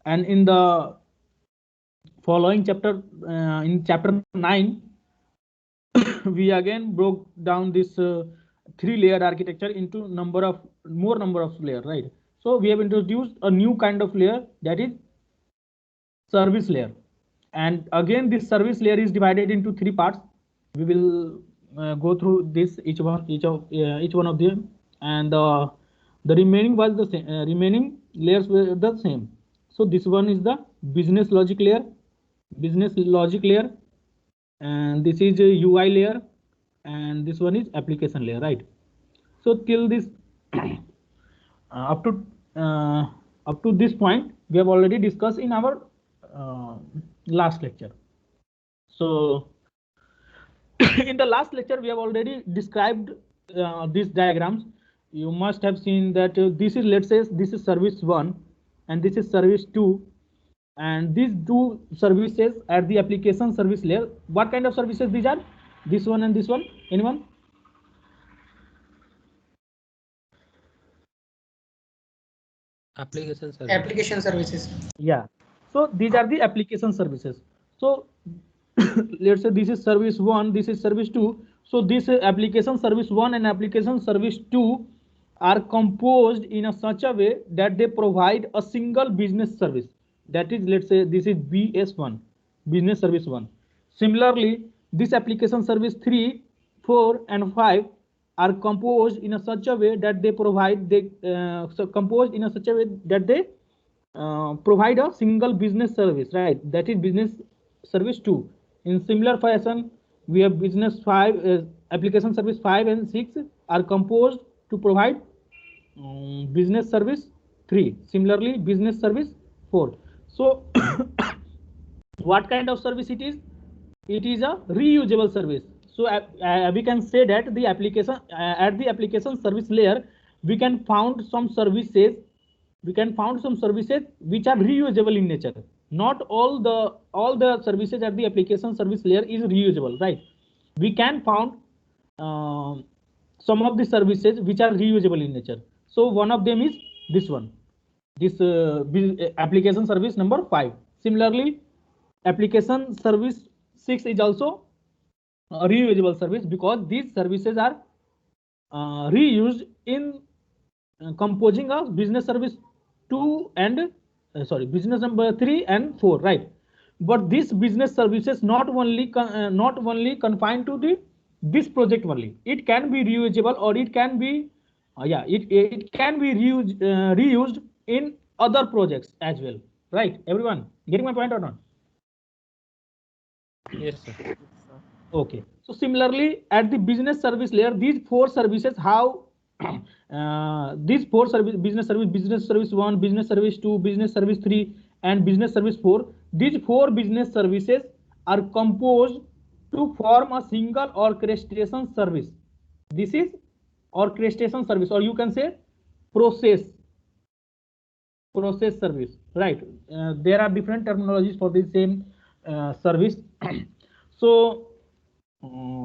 And in the following chapter, in chapter 9, we again broke down this three layered architecture into more number of layer, right? So we have introduced a new kind of layer, that is service layer. And again, this service layer is divided into three parts. We will go through this each one of them, and the remaining was the same, remaining layers were the same. So this one is the business logic layer, and this is a UI layer, and this one is application layer, right? So till this up to uh, up to this point, we have already discussed in our uh, last lecture. So in the last lecture, we have already described these diagrams. You must have seen that this is, let's say, this is service 1 and this is service 2, and these two services at the application service layer. What kind of services these are? This one and this one. Anyone? Application services. Yeah. So these are the application services. So let's say this is service 1, this is service 2. So this application service 1 and application service 2 are composed in a such a way that they provide a single business service. That is, let's say this is BS1, business service 1. Similarly, this application service 3, 4 and 5 are composed in a such a way that composed in a such a way that they provide a single business service, right? That is business service 2. In similar fashion, we have business 5, application service 5 and 6 are composed to provide business service 3. Similarly, business service 4. So what kind of service it is? It is a reusable service. So we can say that the application at the application service layer, we can found some services which are reusable in nature. Not all the services at the application service layer is reusable, right? We can found uh, some of the services which are reusable in nature. So one of them is this one, this application service number 5. Similarly, application service 6 is also a reusable service, because these services are reused in composing a business service 2 and business number 3 and 4, right? But this business services not only confined to the this project only. It can be reusable, or it can be it can be reused in other projects as well, right? Everyone getting my point or not? Yes, sir. Okay. So similarly, at the business service layer, these four services how these four business service 1, business service 2, business service 3 and business service 4, these four business services are composed to form a single orchestration service. This is orchestration service, or you can say process service, right? There are different terminologies for the same service. So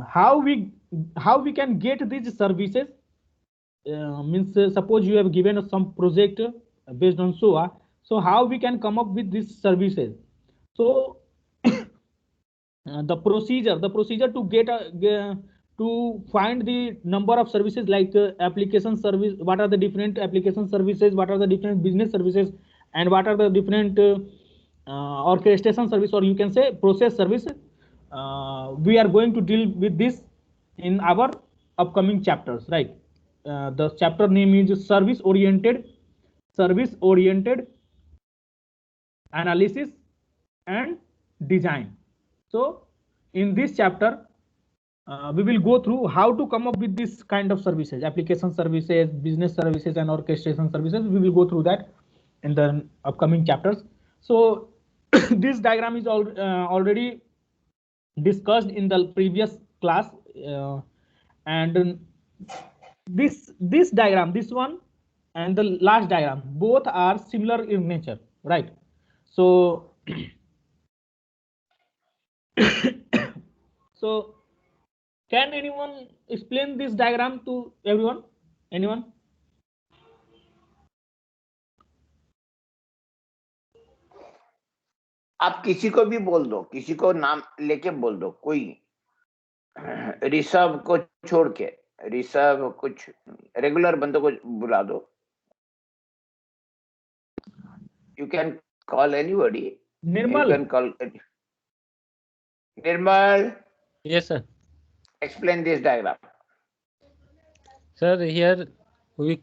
how we can get these services, means suppose you have given us some project based on SOA. So how we can come up with these services? So the procedure to get to find the number of services, like application service, what are the different application services, what are the different business services, and what are the different orchestration service, or you can say process service. We are going to deal with this in our upcoming chapters, right? The chapter name is service oriented analysis and design. So in this chapter, we will go through how to come up with this kind of services, application services, business services and orchestration services. We will go through that in the upcoming chapters. So this diagram is already discussed in the previous class, and this diagram, this one and the last diagram, both are similar in nature, right? So so can anyone explain this diagram to everyone? Anyone? आप किसी को भी बोल दो, किसी को नाम लेके बोल दो, कोई ऋषभ को छोड़ के, ऋषभ कुछ रेगुलर बंदों को बुला दो. You can call anybody. You Nirmal, can call Nirmal. Yes, sir. Explain this diagram. Sir, here we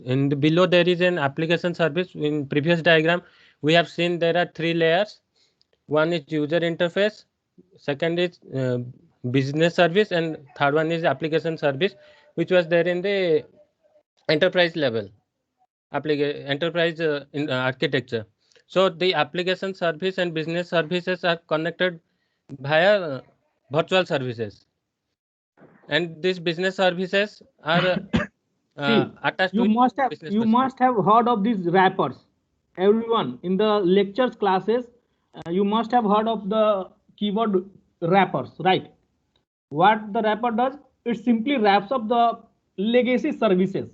in the below there is an application service. In previous diagram, we have seen there are three layers. One is user interface, second is business service, and third one is application service, which was there in the enterprise level enterprise in architecture. So the application service and business services are connected via virtual services, and these business services are attached you with must have business you process. must have heard of these wrappers. Everyone in the lectures classes, you must have heard of the keyword wrappers, right? What the wrapper does, it simply wraps up the legacy services.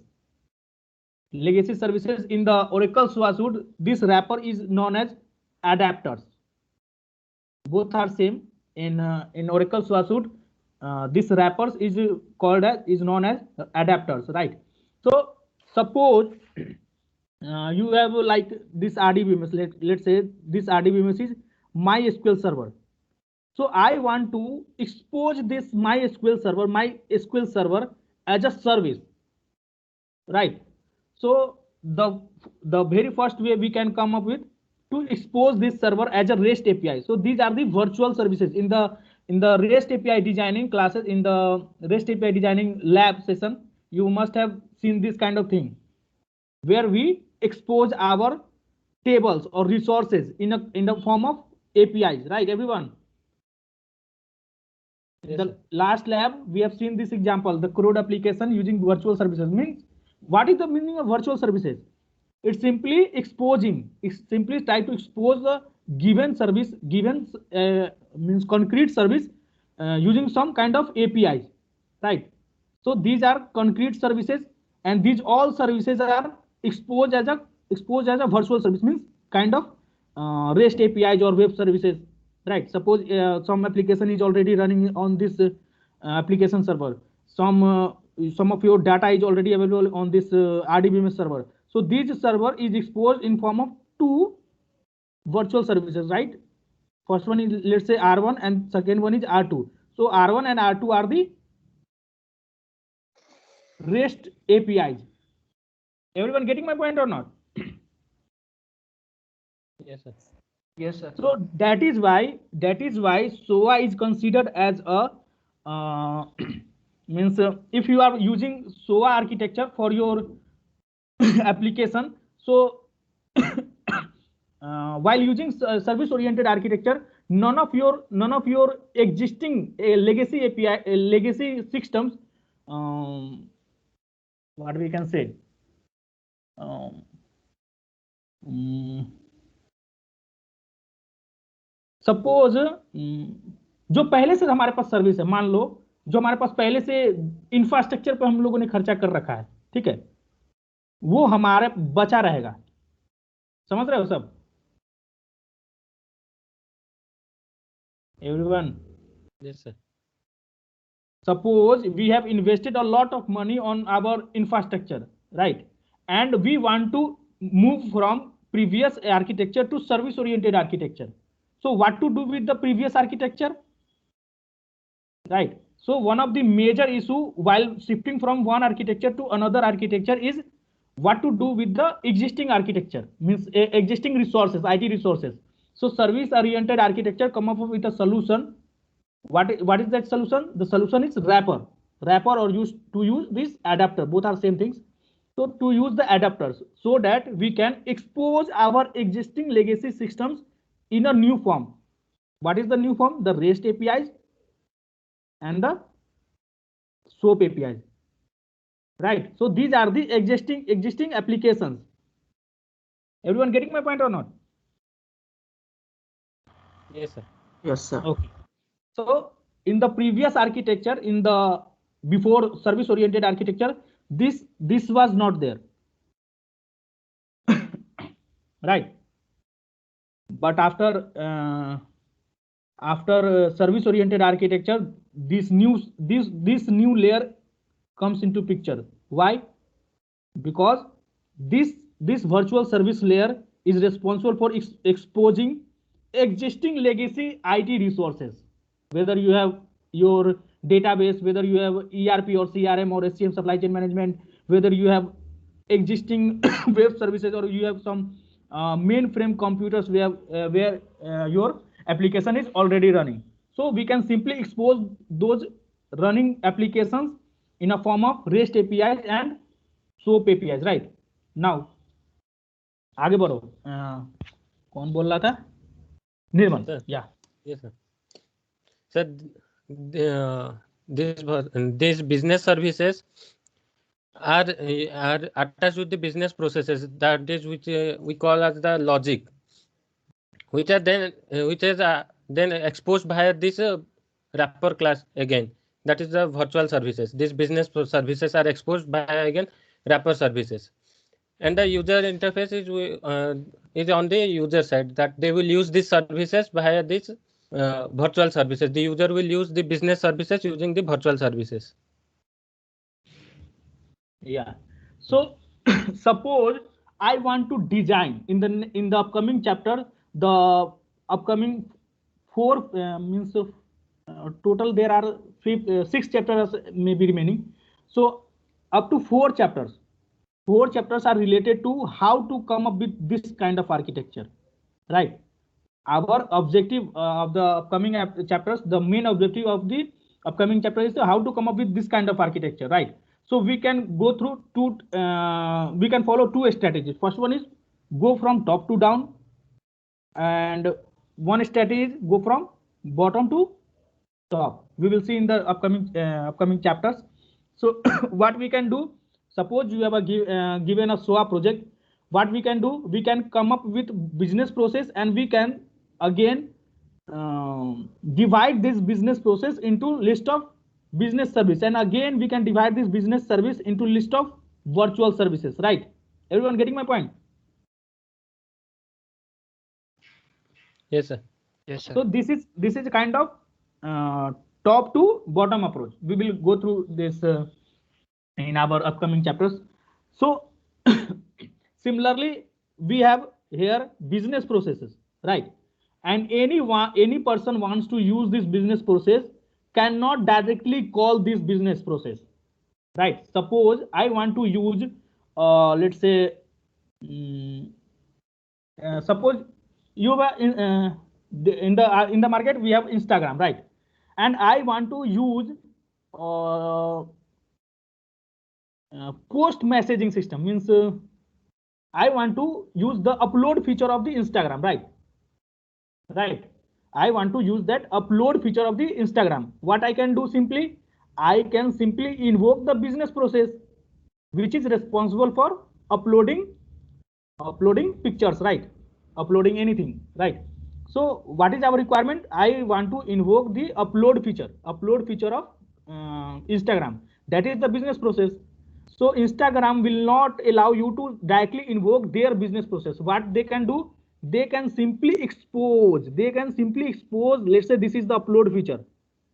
Legacy services in the Oracle suite, this wrapper is known as adapters. Both are same in Oracle suite. This wrappers is called as is known as adapters, right? So suppose you have like this RDBMS. Let's say this RDBMS is MySQL server. So I want to expose this MySQL server as a service, right? So the very first way we can come up with to expose this server as a REST API. So these are the virtual services in the REST API designing classes. In the REST API designing lab session, you must have seen this kind of thing where we expose our tables or resources in the form of APIs, right, everyone? In the last lab, we have seen this example, the CRUD application using virtual services. Means, what is the meaning of virtual services? It's simply exposing. It's simply try to expose the given service, given means concrete service using some kind of APIs, right? So these are concrete services, and these all services are exposed as a virtual service. Means kind of REST APIs or web services, right? Suppose some application is already running on this application server. Some of your data is already available on this RDBMS server. So this server is exposed in form of two virtual services, right? First one is, let's say, R1, and second one is R2. So R1 and R2 are the REST APIs. Everyone getting my point or not? Yes, sir. Yes, sir. So that is why SOA is considered as a means if you are using SOA architecture for your application, so while using service oriented architecture, none of your existing legacy API legacy systems, what we can say, suppose जो पहले से हमारे पास service है, मान लो जो हमारे पास पहले से इंफ्रास्ट्रक्चर पे हम लोगों ने खर्चा कर रखा है, ठीक है, वो हमारे बचा रहेगा। समझ रहे हो सब? Everyone? Yes, sir. Suppose we have invested a lot of money on our infrastructure, right? And we want to move from previous architecture to service oriented architecture. So what to do with the previous architecture, right? So one of the major issue while shifting from one architecture to another architecture is what to do with the existing architecture, means existing resources, IT resources. So service oriented architecture come up with a solution. What is that solution? The solution is wrapper or use this adapter. Both are same things. So to use the adapters so that we can expose our existing legacy systems in a new form. What is the new form? The REST APIs and the SOAP APIs, right? So these are the existing applications. Everyone getting my point or not? Yes, sir. Yes, sir. Okay. So in the previous architecture, in the before service oriented architecture, this was not there, right? but after service oriented architecture, this new layer comes into picture. Why? Because this virtual service layer is responsible for exposing existing legacy IT resources, whether you have your database, whether you have ERP or CRM or SCM, supply chain management, whether you have existing web services, or you have some mainframe computers where your application is already running. So we can simply expose those running applications in a form of REST APIs and SOAP APIs, right? Now आगे बढ़ो, कौन बोल रहा था? निर्मल. Sir. Yeah. Yes, sir. Sir, these business services are attached with the business processes, that is which we call as the logic, which are then exposed via this wrapper class again. That is the virtual services. These business services are exposed by again wrapper services, and the user interface is on the user side, that they will use these services via these virtual services. The user will use the business services using the virtual services. Yeah. So suppose I want to design in the upcoming chapter, the upcoming four means total there are 6 chapters may be remaining. So up to 4 chapters. 4 chapters are related to how to come up with this kind of architecture, right? Our objective of the upcoming chapters, the main objective of the upcoming chapter is how to come up with this kind of architecture, right? So we can go through we can follow 2 strategies. First one is go from top to down, and one strategy is go from bottom to top. We will see in the upcoming chapters. So what we can do, suppose you have given a SOA project, what we can do, we can come up with business process, and we can again divide this business process into list of business service, and again we can divide this business service into list of virtual services, right? Everyone getting my point? Yes, sir. Yes, sir. So this is a kind of top to bottom approach. We will go through this in our upcoming chapters. So similarly, we have here business processes, right? And any person wants to use this business process cannot directly call this business process, right? Suppose I want to use let's say suppose you were in the market, we have Instagram, right? And I want to use post messaging system, means I want to use the upload feature of the Instagram, right? I want to use that upload feature of the Instagram. What I can do, simply I can simply invoke the business process which is responsible for uploading pictures, right? Uploading anything, right? So what is our requirement? I want to invoke the upload feature of Instagram. That is the business process. So Instagram will not allow you to directly invoke their business process. What they can do, they can simply expose, let's say this is the upload feature.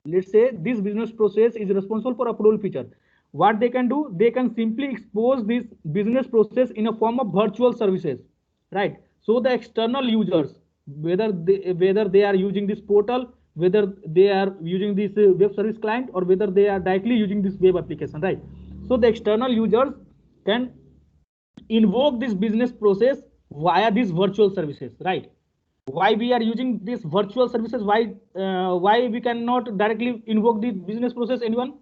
Let's say this business process is responsible for upload feature. What they can do, they can simply expose this business process in a form of virtual services, right? So the external users, whether they are using this portal, whether they are using this web service client, or whether they are directly using this web application, right? So the external users can invoke this business process via these virtual services, right? Why we are using these virtual services? Why we cannot directly invoke the business process? Anyone?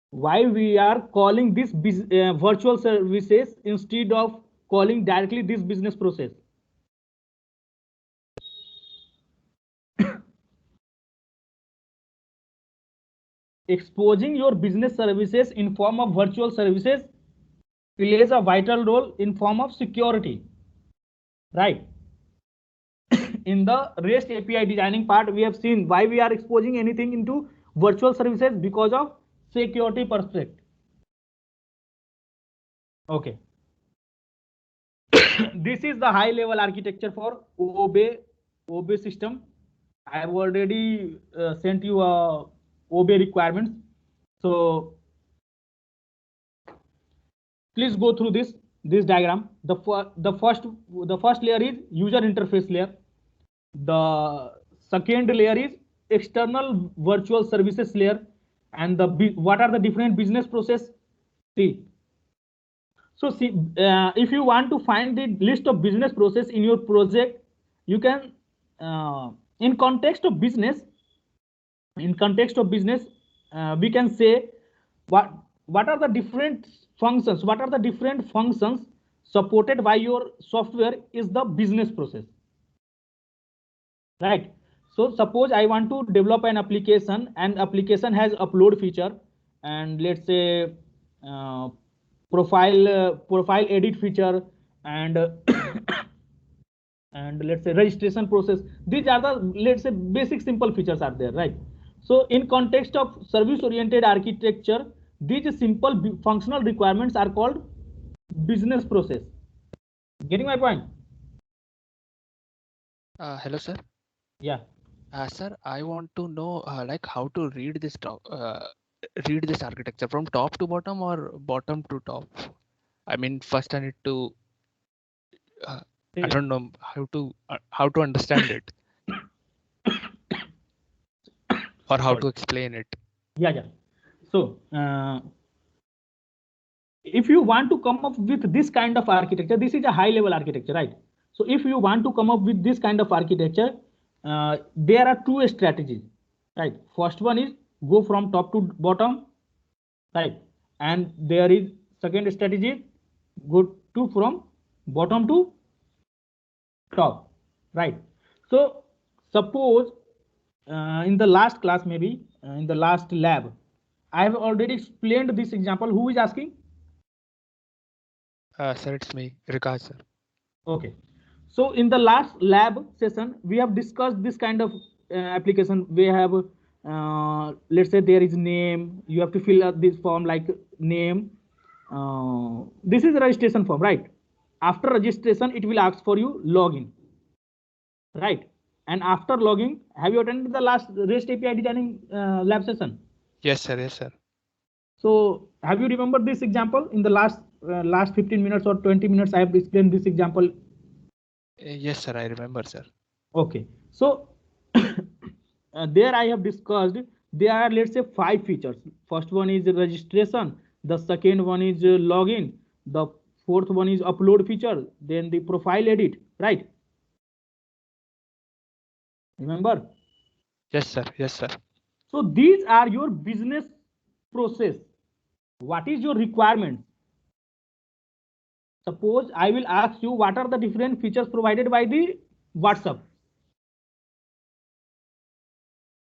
Why we are calling this virtual services instead of calling directly this business process? Exposing your business services in form of virtual services plays a vital role in form of security, right? In the REST API designing part, we have seen why we are exposing anything into virtual services, because of security perspective. Okay. This is the high level architecture for OB system. I have already sent you OB requirements. So please go through this diagram. The first layer is user interface layer. The second layer is external virtual services layer, and what are the different business process? See. So see, if you want to find the list of business process in your project, you can, in context of business, we can say what are the different functions, supported by your software is the business process, right? So suppose I want to develop an application, and application has upload feature, and let's say profile edit feature, and and let's say registration process. These are the, let's say, basic simple features are there, right? So in context of service oriented architecture, these simple functional requirements are called business process. Getting my point? Hello, sir. Yeah. Sir, I want to know like how to read this architecture from top to bottom or bottom to top. I mean, first I need to I don't know how to understand it or how to explain it. Yeah. So if you want to come up with this kind of architecture, this is a high level architecture, right? So if you want to come up with this kind of architecture, there are two strategies, right? First one is go from top to bottom, right? And there is second strategy, go to from bottom to top, right? So suppose in the last class, maybe in the last lab, I have already explained this example. Who is asking? Sir, it's me, Rikaz, sir. Okay. So in the last lab session, we have discussed this kind of application. We have, let's say there is name. You have to fill out this form like name. This is a registration form, right? After registration, it will ask for you login, right? And after logging, have you attended the last REST API designing lab session? Yes, sir. Yes, sir. So have you remembered this example in the last 15 minutes or 20 minutes? I have explained this example. Yes, sir. I remember, sir. Okay. So there I have discussed, there are, let's say, 5 features. First one is registration. The second one is login. The fourth one is upload feature. Then the profile edit, right? Remember? Yes, sir. Yes, sir. So these are your business process. What is your requirement? Suppose I will ask you, what are the different features provided by the WhatsApp?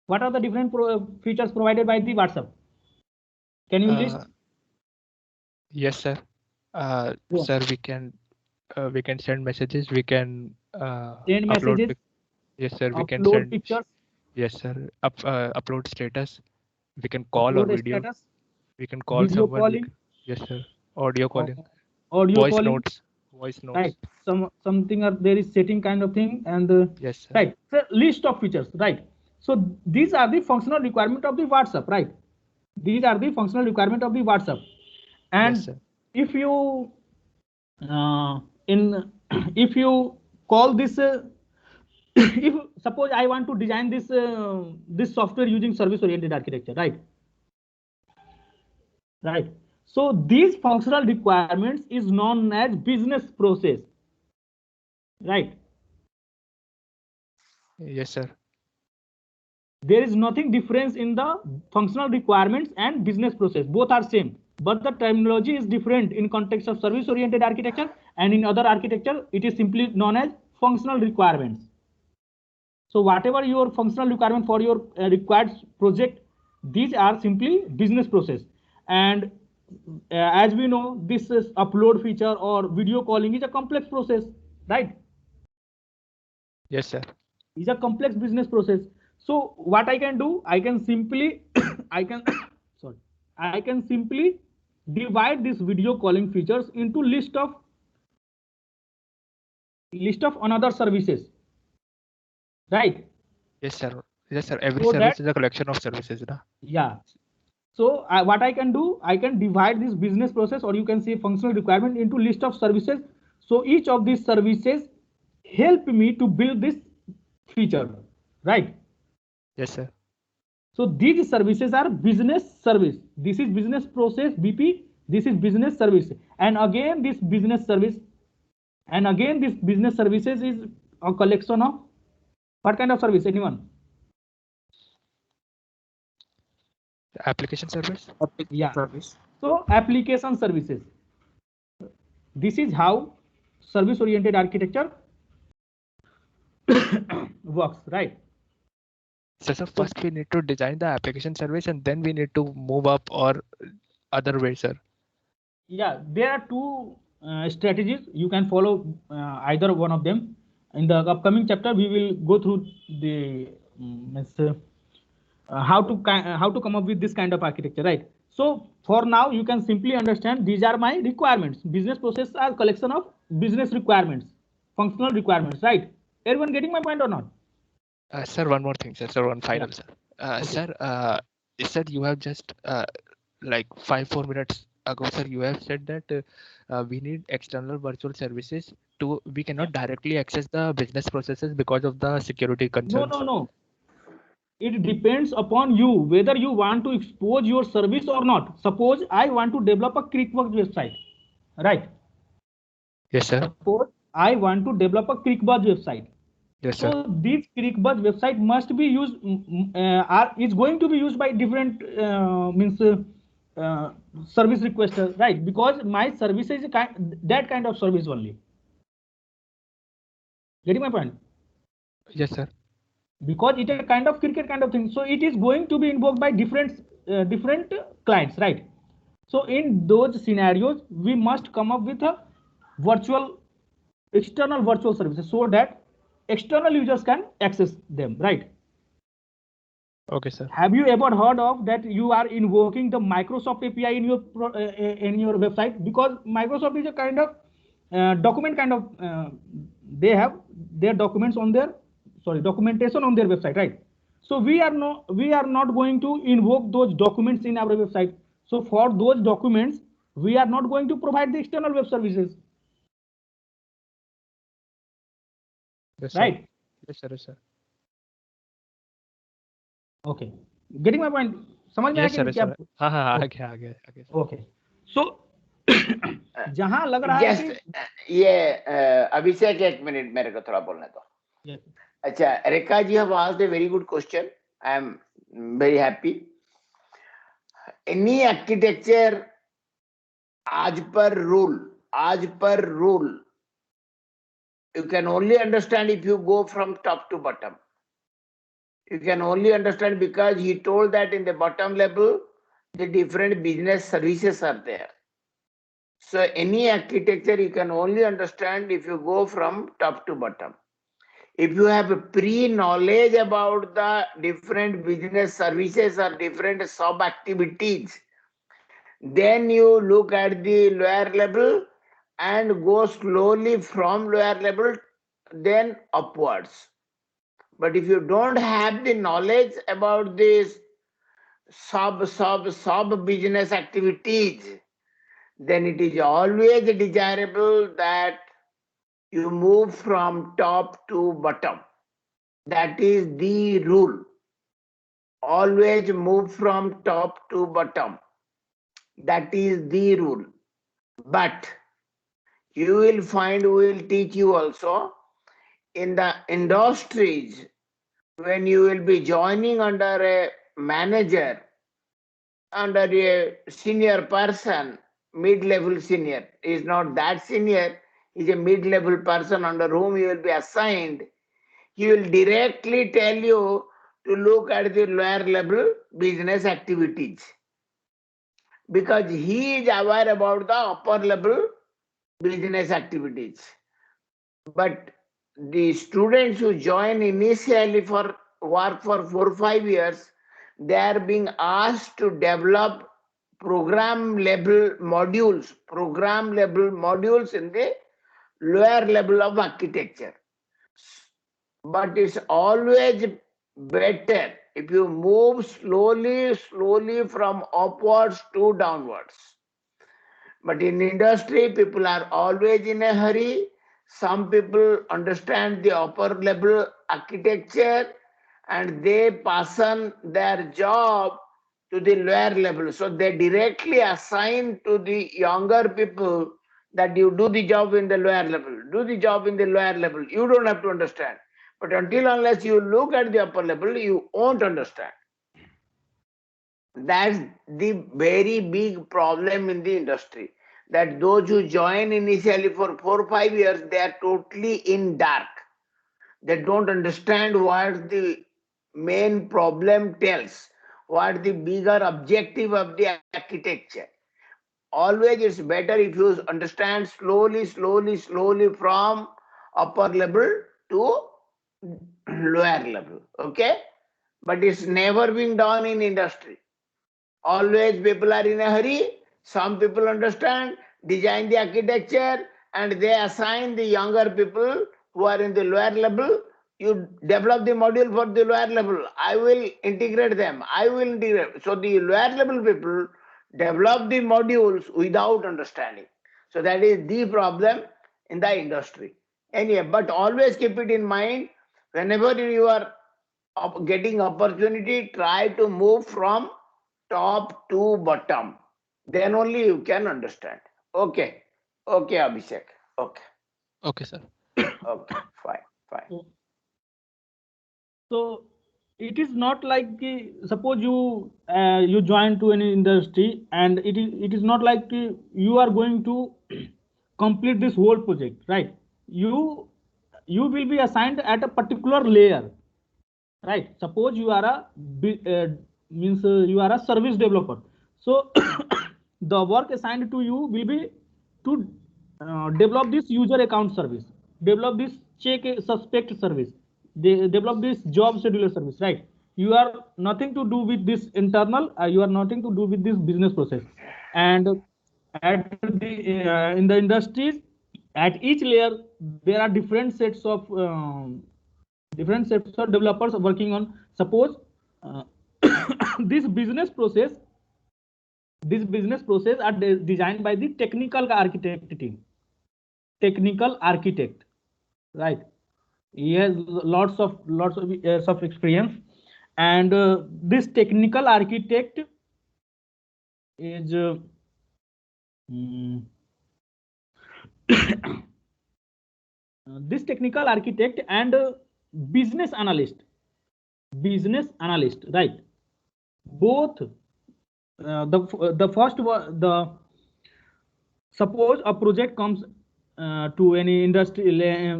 What are the different features provided by the WhatsApp? Can you list? Yes, sir. Sir, we can send messages. We can send messages. Yes, sir. We can upload send pictures. Yes, sir. Upload status. We can call upload or video. Status. We can call video someone. calling. Yes, sir. Audio calling. Audio Voice calling. notes. Voice notes. Right. Something there is setting kind of thing, and yes, sir. right. So list of features, right? So these are the functional requirement of the WhatsApp, right? These are the functional requirement of the WhatsApp. And yes, sir. If you if you call this if suppose I want to design this this software using service oriented architecture, right? So these functional requirements is known as business process, right? Yes, sir. There is nothing difference in the functional requirements and business process. Both are same, but the terminology is different in context of service oriented architecture, and in other architecture it is simply known as functional requirements. So whatever your functional requirement for your required project, these are simply business process. And as we know, this is upload feature or video calling is a complex process, right? Yes, sir. Is a complex business process. So what I can do, I can simply I can simply divide this video calling features into list of another services, right? Yes, sir. Yes, sir. Every So service that, is a collection of services, na? yeah. So what I can do, I can divide this business process, or you can say functional requirement, into list of services. So each of these services help me to build this feature, right? Yes, sir. So these services are business service. This is business process BP. This is business service. And again, this business services is a collection of what kind of service? Anyone? Application service. Yeah. So application services. This is how service-oriented architecture works, right? So first we need to design the application service and then we need to move up or other way, sir. Yeah, there are two strategies. You can follow either one of them. In the upcoming chapter, we will go through the how to come up with this kind of architecture, right? So for now, you can simply understand these are my requirements. Business processes are collection of business requirements, functional requirements, right? Everyone getting my point or not? Sir, one more thing, sir. Sir, one final, sir. Okay. Sir, you have just like 4 minutes ago, sir, you have said that we need external virtual services to, we cannot directly access the business processes because of the security concerns. No. It depends upon you whether you want to expose your service or not. Suppose I want to develop a QuickBuzz website, right? Yes, sir. Suppose I want to develop a QuickBuzz website. Yes, sir. So this QuickBuzz website must be used, is going to be used by different service requesters, right? Because my service is that kind of service only. Getting my point? Yes, sir. Because it is a kind of cricket kind of thing, so it is going to be invoked by different clients, right? So in those scenarios, we must come up with a external virtual services so that external users can access them, right? Okay, sir. Have you ever heard of that you are invoking the Microsoft API in your website? Because Microsoft is a kind of document kind of they have their documents on their documentation on their website, right? So we are not going to invoke those documents in our website. So for those documents, we are not going to provide the external web services. Yes, right? Yes, sir. Yes, sir. Okay. Getting my point? समझ में Yes, sir. क्या? हाँ आ गया. Okay. So जहां लग रहा है कि ये अभिषेक एक मिनट मेरे को थोड़ा बोलने दो. अच्छा, Rekha ji have asked a very good question. I am very happy. Any architecture आज पर rule you can only understand if you go from top to bottom. You can only understand because he told that in the bottom level the different business services are there. So any architecture you can only understand if you go from top to bottom. If you have a pre-knowledge about the different business services or different sub-activities, then you look at the lower level and go slowly from lower level, then upwards. But if you don't have the knowledge about these sub business activities, then it is always desirable that you move from top to bottom. That is the rule. Always move from top to bottom. That is the rule. But you will find, we will teach you also, in the industries, when you will be joining under a manager, under a senior person, mid-level senior, is not that senior, is a mid-level person under whom you will be assigned, he will directly tell you to look at the lower level business activities. Because he is aware about the upper level business activities. But the students who join initially for work for 4 or 5 years, they are being asked to develop program level modules in the lower level of architecture. But it's always better if you move slowly from upwards to downwards. But in industry, people are always in a hurry. Some people understand the upper level architecture and they pass on their job to the lower level. So they directly assign to the younger people that you do the job in the lower level, do the job in the lower level. You don't have to understand. But unless you look at the upper level, you won't understand. That's the very big problem in the industry. That those who join initially for 4 or 5 years, they are totally in dark. They don't understand what the main problem tells, what the bigger objective of the architecture. Always it's better if you understand slowly from upper level to lower level. Okay? But it's never been done in industry. Always people are in a hurry. Some people understand, design the architecture, and they assign the younger people who are in the lower level. You develop the module for the lower level. I will integrate them. I will integrate. So the lower level people develop the modules without understanding. So that is the problem in the industry. Anyway, but always keep it in mind, whenever you are getting opportunity, try to move from top to bottom. Then only you can understand. Okay. Okay, Abhishek. Okay. Okay, sir. Okay. Fine. So it is not like suppose you you join to any industry, and it is not like you are going to complete this whole project, right? You will be assigned at a particular layer, right? Suppose you are you are a service developer. So the work assigned to you will be to develop this user account service, develop this check a suspect service, they develop this job scheduler service, right? You are nothing to do with this internal, you are nothing to do with this business process. And at the in the industries, at each layer there are different sets of developers working on. Suppose this business process are designed by the technical architect team, right? He has lots of years of experience, and this technical architect is this technical architect and business analyst, right? Both the first one, the suppose a project comes to any industry,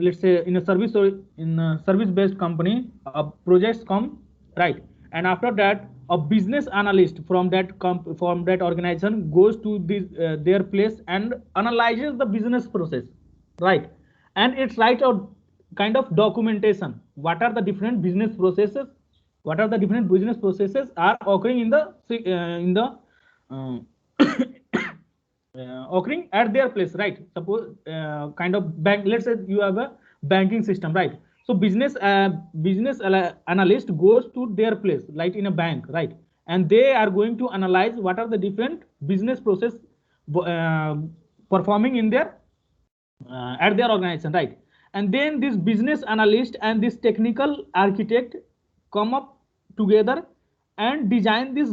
let's say in a service or in a service based company, projects come, right? And after that, a business analyst from that organization goes to this their place and analyzes the business process, right? And it's write a kind of documentation. What are the different business processes? What are the different business processes are occurring in the occurring at their place, right? Suppose kind of bank, let's say you have a banking system, right? So business analyst goes to their place, like in a bank, right? And they are going to analyze what are the different business process performing in their at their organization, right? And then this business analyst and this technical architect come up together and design this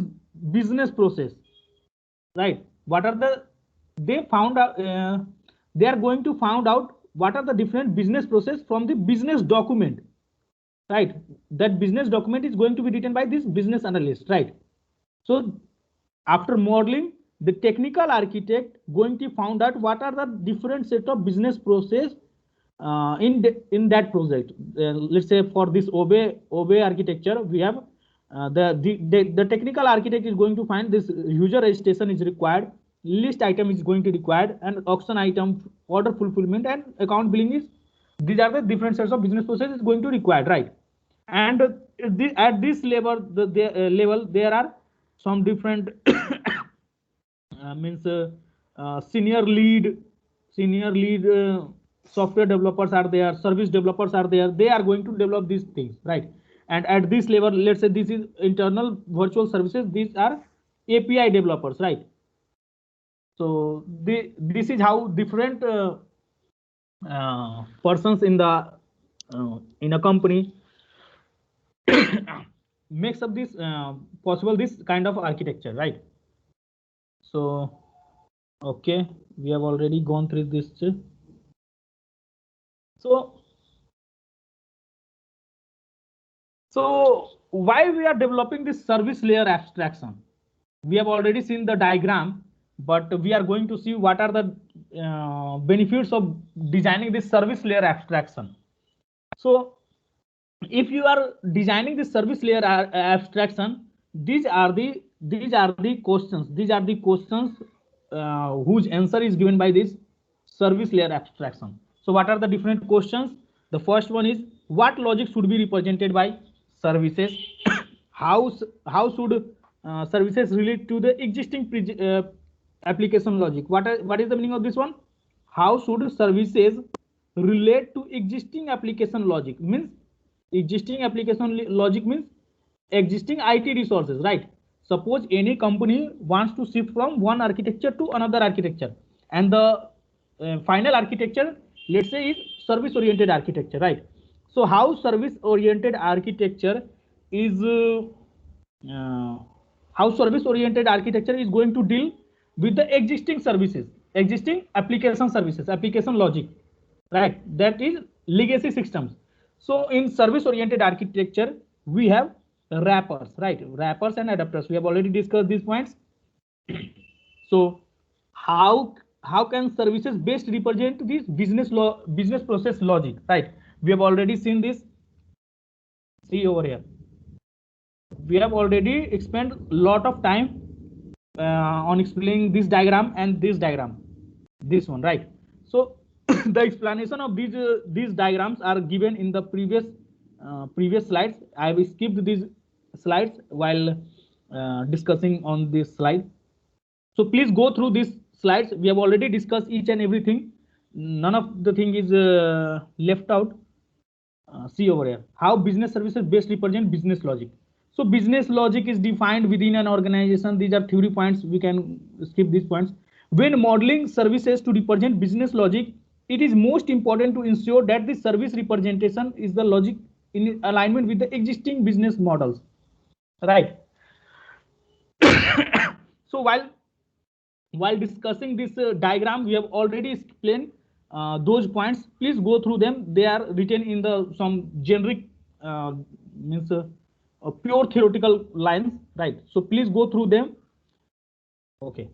business process, right? What are the they found out they are going to find out what are the different business process from the business document, right? That business document is going to be written by this business analyst, right? So after modeling, the technical architect going to find out what are the different set of business process in that project. Let's say for this OBE architecture, we have the technical architect is going to find this user registration is required, list item is going to required, and auction item, order fulfillment, and account billing is, these are the different sets of business processes going to required, right? And at this level, level there are some different means senior lead software developers are there, service developers are there. They are going to develop these things, right? And at this level, let's say this is internal virtual services. These are API developers, right? So this is how different persons in a company makes up this possible this kind of architecture, right? So okay, we have already gone through this. So why we are developing this service layer abstraction? We have already seen the diagram, but we are going to see what are the benefits of designing this service layer abstraction. So if you are designing the service layer abstraction, these are the questions. These are the questions whose answer is given by this service layer abstraction. So what are the different questions? The first one is, what logic should be represented by services? how should services relate to the existing application logic? What is the meaning of this one? How should services relate to existing application logic? Means existing application logic means existing IT resources, right? Suppose any company wants to shift from one architecture to another architecture, and the final architecture, let's say, is service oriented architecture, right? So how service oriented architecture is going to deal with the existing services, existing application services, application logic, right? That is legacy systems. So in service oriented architecture, we have wrappers, right? Wrappers and adapters. We have already discussed these points. So how can services best represent this business process logic, right? We have already seen this. See over here, we have already spent a lot of time on explaining this diagram and this diagram, this one, right? So the explanation of these diagrams are given in the previous slides. I have skipped these slides while discussing on this slide. So please go through these slides. We have already discussed each and everything. None of the thing is left out. See over here, how business services best represent business logic. So business logic is defined within an organization. These are theory points. We can skip these points. When modeling services to represent business logic, it is most important to ensure that the service representation is the logic in alignment with the existing business models, right? So while discussing this diagram, we have already explained those points. Please go through them. They are written in some generic means pure theoretical lines, right? So please go through them. Okay.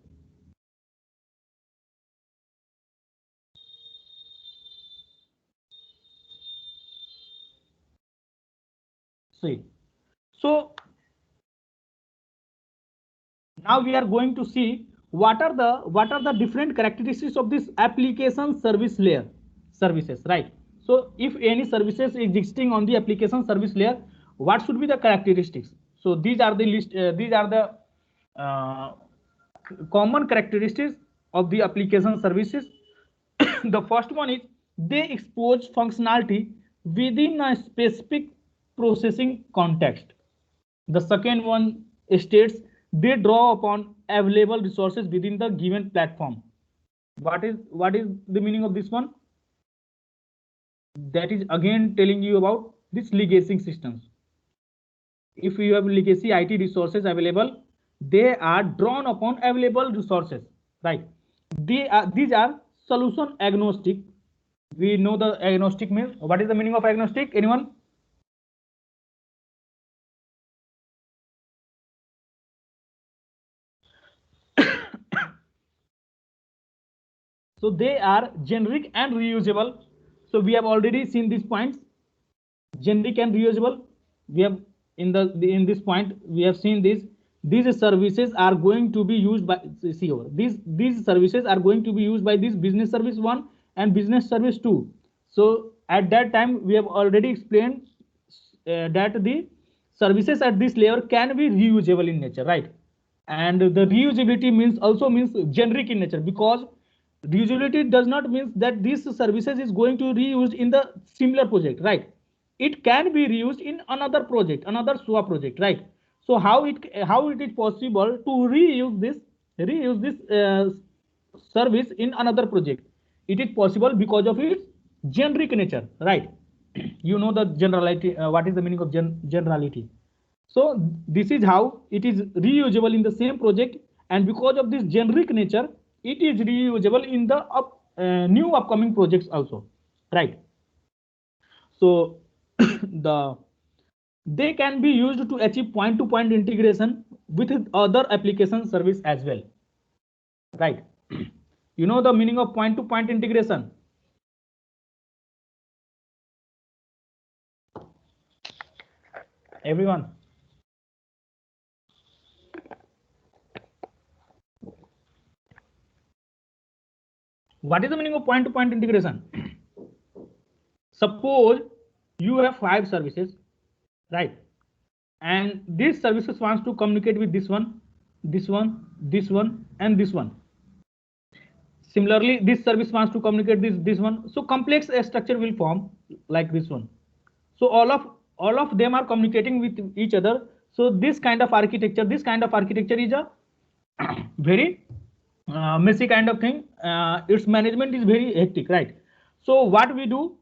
See, so now we are going to see what are the different characteristics of this application service layer services, right? So if any services existing on the application service layer, what should be the characteristics? So these are the list. These are the common characteristics of the application services. The first one is they expose functionality within a specific processing context. The second one states they draw upon available resources within the given platform. What is the meaning of this one? That is again telling you about this legacy systems. If you have legacy IT resources available, they are drawn upon available resources, right? These are solution agnostic. We know the agnostic means. What is the meaning of agnostic? Anyone? So they are generic and reusable. So we have already seen these points. Generic and reusable. We have in this point we have seen this. These services are going to be used by these services are going to be used by this business service 1 and business service 2. So at that time we have already explained that the services at this layer can be reusable in nature, right? And the reusability means also means generic in nature, because reusability does not mean that this services is going to reused in the similar project, right? It can be reused in another project, another SOA project, right? So how it is possible to reuse this service in another project? It is possible because of its generic nature, right? You know the generality. What is the meaning of generality? So this is how it is reusable in the same project, and because of this generic nature, it is reusable in the new upcoming projects also, right? So they can be used to achieve point-to-point integration with other application service as well, right? You know the meaning of point-to-point integration? Everyone? What is the meaning of point-to-point integration? Suppose you have 5 services, right? And these services wants to communicate with this one, this one, this one, and this one. Similarly, this service wants to communicate this one. So complex structure will form like this one. So all of them are communicating with each other. So this kind of architecture is a very messy kind of thing. Its management is very hectic, right? So what we do,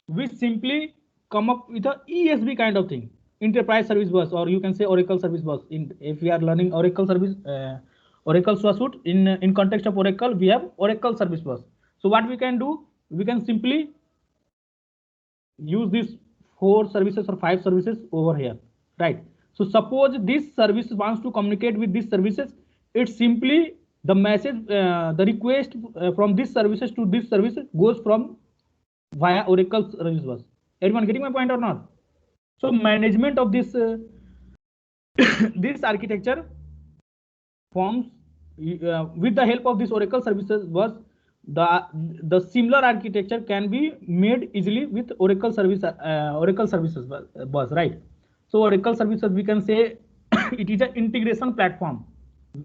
we simply come up with a ESB kind of thing, enterprise service bus, or you can say Oracle service bus. If we are learning Oracle service, Oracle suite in context of Oracle, we have Oracle service bus. So what we can do, we can simply use these 4 services or 5 services over here, right? So suppose this service wants to communicate with these services, it's simply the message, the request from these services to this service goes from via Oracle service bus. Everyone getting my point or not? So management of this this architecture forms with the help of this Oracle services bus. The similar architecture can be made easily with Oracle services bus, right? So Oracle services, we can say it is an integration platform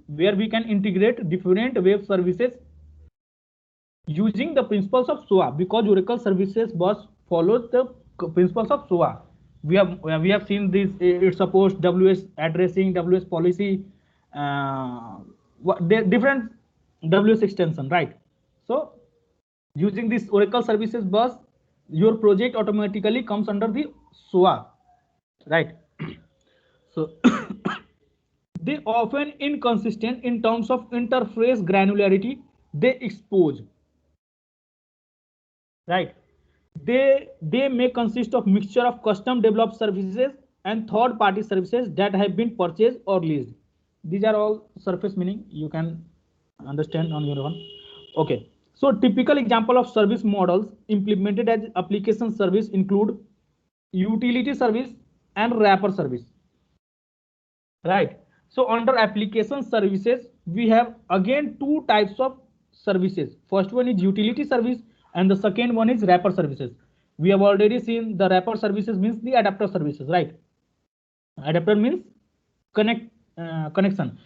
where we can integrate different web services using the principles of SOA, because Oracle services bus follows the principles of SOA. We have seen this. It supports WS addressing, WS policy, different WS extension, right? So using this Oracle services bus, your project automatically comes under the SOA, right? So they often inconsistent in terms of interface granularity they expose, right? They may consist of mixture of custom developed services and third party services that have been purchased or leased. These are all surface meaning, you can understand on your own. Okay, so typical example of service models implemented as application service include utility service and wrapper service, right? So under application services, we have again 2 types of services. First one is utility service and the second one is wrapper services. We have already seen the wrapper services means the adapter services, right? Adapter means connection.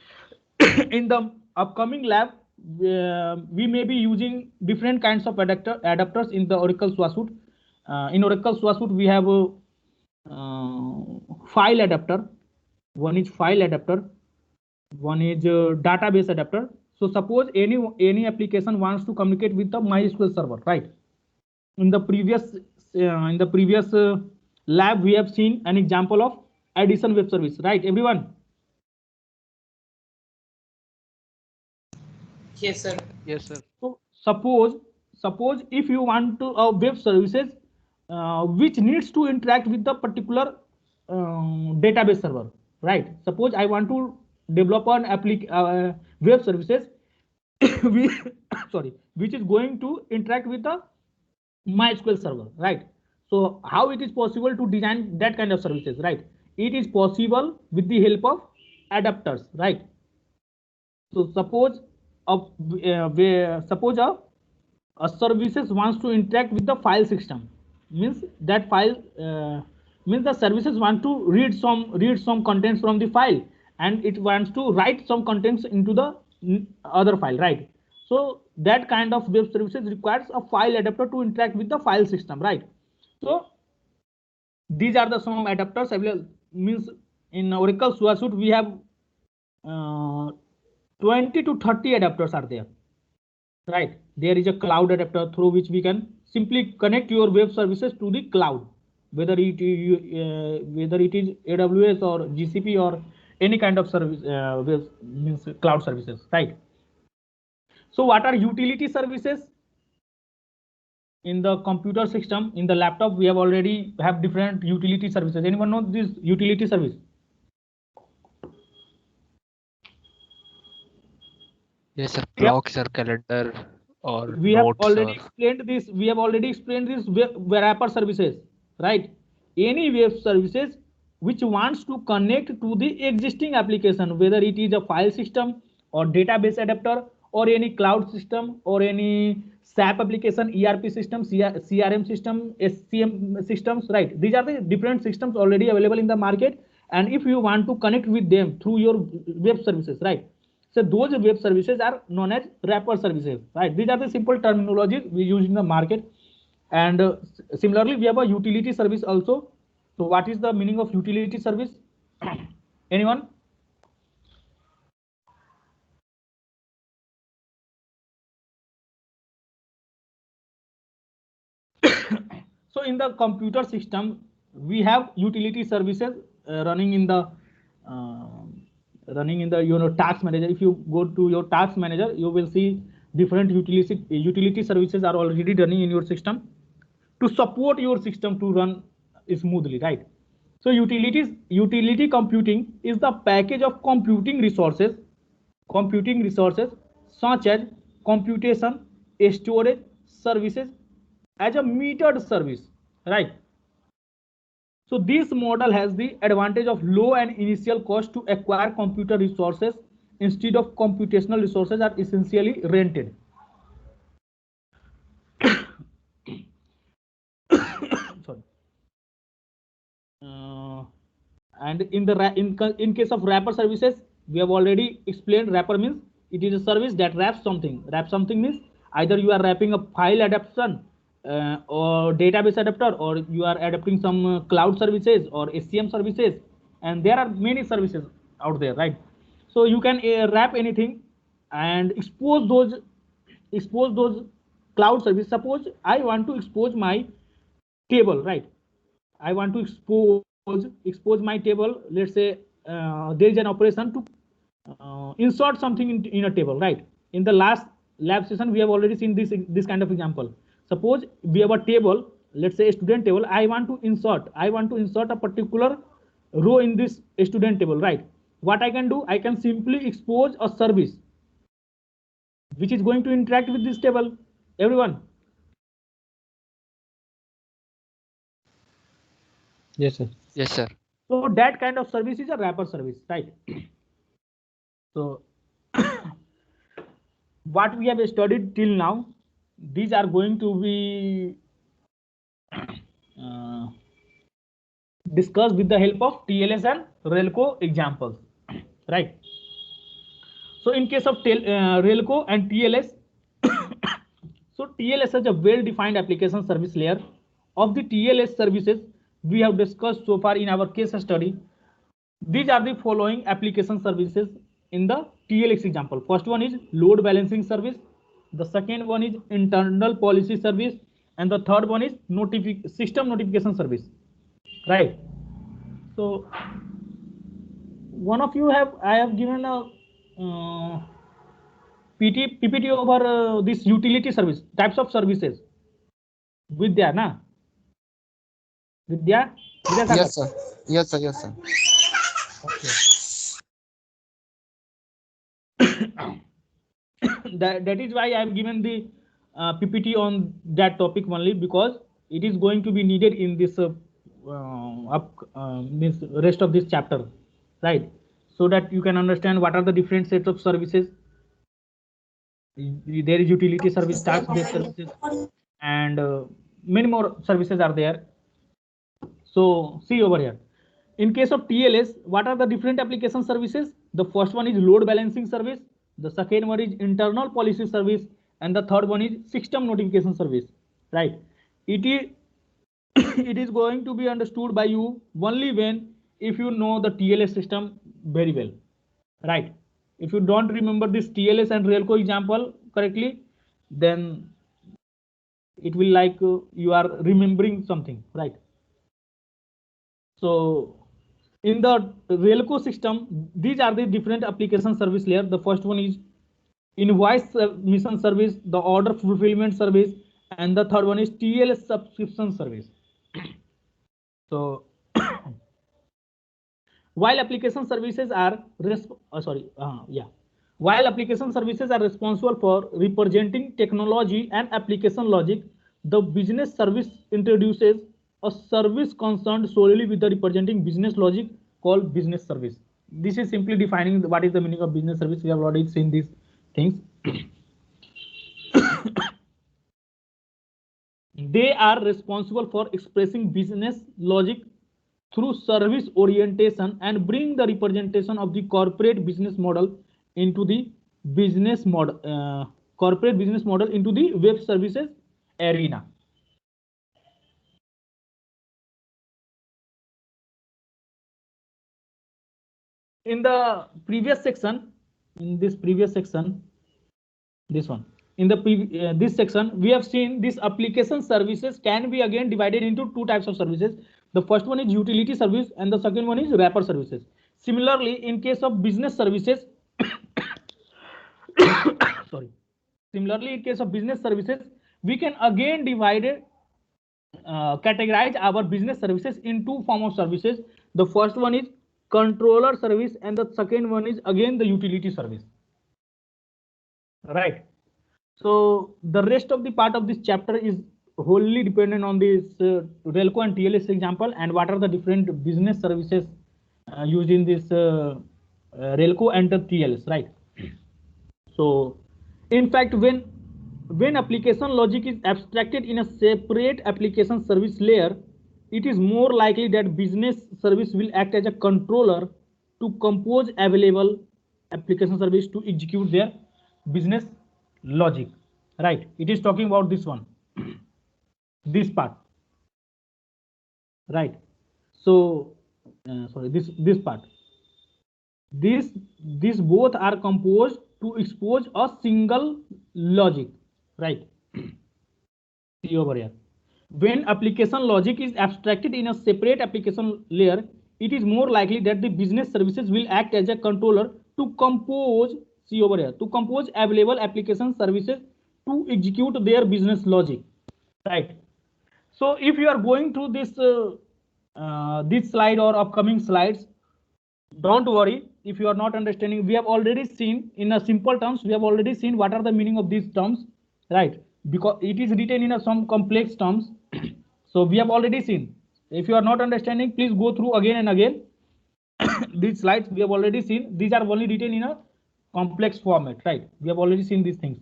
In the upcoming lab, we may be using different kinds of adapters in the Oracle suite. In Oracle suite, we have file adapter. One is file adapter. One is database adapter. So suppose any application wants to communicate with the MySQL server, right? In the previous lab, we have seen an example of Addison web service, right? Everyone? Yes, sir. Yes, sir. So suppose if you want to web services which needs to interact with the particular database server, right? Suppose I want to develop an web services which is going to interact with the MySQL server, right? So how it is possible to design that kind of services, right? It is possible with the help of adapters, right? So suppose a services wants to interact with the file system, means that file means the services want to read some contents from the file, and it wants to write some contents into the other file, right? So that kind of web services requires a file adapter to interact with the file system, right? So these are the some adapters available. Means in Oracle SuaSuite we have 20 to 30 adapters are there, right? There is a cloud adapter through which we can simply connect your web services to the cloud, whether it is AWS or GCP or any kind of service, means cloud services, right? So what are utility services? In the computer system, in the laptop, we have already have different utility services. Anyone know this utility service? Yes, sir. Blocks or calendar or We have notes already or explained this. We have already explained this wrapper services, right? Any web services which wants to connect to the existing application, whether it is a file system or database adapter or any cloud system or any SAP application, ERP system, CRM system, SCM systems, right? These are the different systems already available in the market. And if you want to connect with them through your web services, right? So those web services are known as wrapper services, right? These are the simple terminologies we use in the market. And similarly, we have a utility service also. So what is the meaning of utility service? Anyone? So in the computer system, we have utility services running in the task manager. If you go to your task manager, you will see different utility services are already running in your system to support your system to run smoothly, right? So utility computing is the package of computing resources such as computation, storage services as a metered service, right? So this model has the advantage of low and initial cost to acquire computer resources instead of computational resources are essentially rented. Sorry. And in case of wrapper services, we have already explained. Wrapper means it is a service that wraps something. Wrap something means either you are wrapping a file adaptation or database adapter, or you are adapting some cloud services or SCM services, and there are many services out there, right? So you can wrap anything and expose those cloud services. Suppose I want to expose my table, right? I want to expose my table. Let's say there is an operation to insert something in a table, right? In the last lab session, we have already seen this kind of example. Suppose we have a table, let's say a student table. I want to insert a particular row in this student table, right? What I can do, I can simply expose a service which is going to interact with this table. Everyone? Yes, sir. yes, sir. So that kind of service is a wrapper service, right? So what we have studied till now, these are going to be discussed with the help of TLS and RELCO examples, right? So in case of RELCO and TLS, so TLS is a well-defined application service layer. Of the TLS services we have discussed so far in our case study, these are the following application services in the TLS example. First one is load balancing service. The second one is internal policy service, and the third one is system notification service, right? So one of you I have given a PPT over this utility service types of services. Vidya, na? Vidya? Yes, sir. Yes, sir. Yes, sir. Okay. that is why I have given the PPT on that topic only, because it is going to be needed in this this rest of this chapter, right? So that you can understand what are the different sets of services. There is utility service, task-based services, and many more services are there. So see over here. In case of TLS, what are the different application services? The first one is load balancing service, the second one is internal policy service, and the third one is system notification service. Right? It is it is going to be understood by you only when if you know the TLS system very well. Right? If you don't remember this TLS and Relco example correctly, then it will like you are remembering something, right? So in the Relco system, these are the different application service layer. The first one is invoice submission service, the order fulfillment service, and the third one is TLS subscription service. So while application services are while application services are responsible for representing technology and application logic, the business service introduces a service concerned solely with the representing business logic called business service. This is simply defining what is the meaning of business service. We have already seen these things. They are responsible for expressing business logic through service orientation and bring the representation of the corporate business model into the corporate business model into the web services arena. In the previous section, this section, we have seen these application services can be again divided into two types of services. The first one is utility service and the second one is wrapper services. Similarly, in case of business services, we can again categorize our business services in two forms of services. The first one is controller service and the second one is again the utility service. Right. So the rest of the part of this chapter is wholly dependent on this Relco and TLS example and what are the different business services used in this Relco and the TLS, right? So in fact, when application logic is abstracted in a separate application service layer, it is more likely that business service will act as a controller to compose available application service to execute their business logic, right? It is talking about this one, this part, right? So this part, these both are composed to expose a single logic, right? See over here. When application logic is abstracted in a separate application layer, it is more likely that the business services will act as a controller to compose, see over here, to compose available application services to execute their business logic, right? So if you are going through this this slide or upcoming slides, don't worry if you are not understanding. We have already seen in a simple terms, we have already seen what are the meaning of these terms, right? Because it is written in some complex terms. So we have already seen. If you are not understanding, please go through again and again. These slides we have already seen. These are only written in a complex format, right? We have already seen these things.